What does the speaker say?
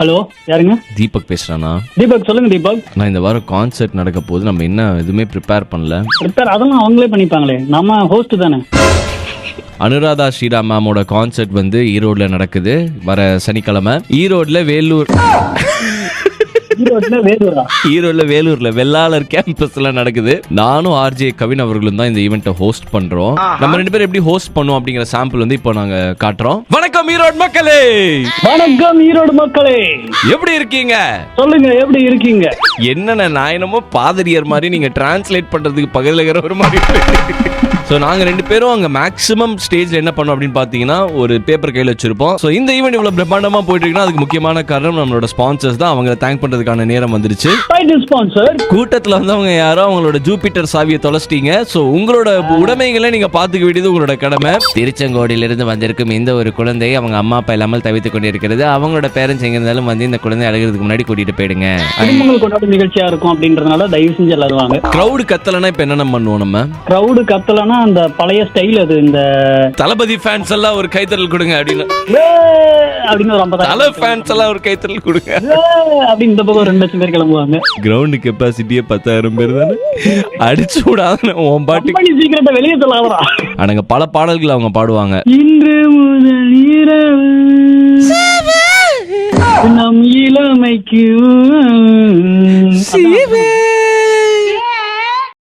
Hello, யாருங்க? தீபக் பேசுறானா? தீபக் சொல்லுங்க தீபக். நான் இந்த வாரம் கான்சர்ட் நடக்க போது நம்ம என்ன எதுவுமே ப்ரிப்பேர் பண்ணல. ப்ரிப்பேர் அதெல்லாம் அவங்களே பண்ணிப்பாங்களே, நம்ம ஹோஸ்ட் தானே. அனுராதா ஸ்ரீராம் மேமோட கான்சர்ட் வந்து ஈரோட்ல நடக்குது வர சனிக்கிழமை. ஈரோட்ல வேலூர்ல வெள்ளாளர் கேம்பஸ்ல நடக்குது. நானும் ஆர்ஜே கவின் அவர்களும் தான் இந்த ஈவெண்ட்டை ஹோஸ்ட் பண்றோம். நம்ம ரெண்டு பேரும் எப்படி ஹோஸ்ட் பண்ணுவோம் அப்படிங்கிற சாம்பிள் வந்து இப்போ நாங்க காட்டுறோம். வணக்கம் ஈரோடு மக்களே. வணக்கம் ஈரோடு மக்களே, எப்படி இருக்கீங்க? சொல்லுங்க, எப்படி இருக்கீங்க? என்னென்ன நான் என்னமோ பாதிரியர் மாதிரி நீங்க டிரான்ஸ்லேட் பண்றதுக்கு பகலகிற ஒரு மாதிரி. ஸோ நாங்கள் ரெண்டு பேரும் அங்கே மேக்ஸிமம் ஸ்டேஜில் என்ன பண்ணோம் அப்படின்னு பார்த்தீங்கன்னா ஒரு பேப்பர் கையில் வச்சிருப்போம். ஸோ இந்த ஈவெண்ட் இவ்வளோ பிரம்மாண்டமாக போயிட்டு இருக்குன்னா அதுக்கு முக்கியமான காரணம் நம்மளோட ஸ்பான்சர்ஸ் தான். அவங்களை தேங்க் பண்ணுறதுக்கான நேரம் வந்துருச்சு. கூட்டத்தில் வந்தவங்க யாரோ அவங்களோட ஜூபிட்டர் சாவியை தொலைச்சிட்டீங்க. ஸோ உங்களோட உடைமைகளை நீங்கள் பார்த்துக்க வேண்டியது உங்களோட கடமை. திருச்செங்கோடியிலிருந்து வந்திருக்கும் இந்த ஒரு குழந்தை அவங்க அம்மா அப்பா இல்லாமல் தவித்துக் கொண்டிருக்கிறது. அவங்களோட பேரண்ட்ஸ் எங்க இருந்தாலும் வந்து இந்த குழந்தை அழகிறதுக்கு முன்னாடி கூட்டிட்டு போயிடுங்க. கொண்டாடும் நிகழ்ச்சியா இருக்கும் அப்படின்றதுனால தயவு செஞ்சு எல்லாரும் வாங்க. கிரௌடு கத்தலனா இப்போ என்னென்ன பண்ணுவோம்? நம்ம கிரௌடு கத்தலனா அந்த பழைய ஸ்டைல், அது இந்த தளபதி ஃபேன்ஸ் எல்லாம் ஒரு கைத்தறல் கொடுங்க அப்படின்னு ஒரு 50 தல ஃபேன்ஸ் எல்லாம் ஒரு கைத்தறல் கொடுங்க அப்படின்னு இந்த பக்கம் 2 லட்சம் பேர் கிளம்புவாங்க. கிரவுண்ட் கெப்பாசிட்டியே 10,000 பேர் தானே. அடிச்சு விடாத உன் பாட்டு சீக்கிரத்தை வெளியே சொல்லாதடா. அங்க பல பாடல்கள் அவங்க பாடுவாங்க. இன்று முதல் இரவு நம் இளமைக்கு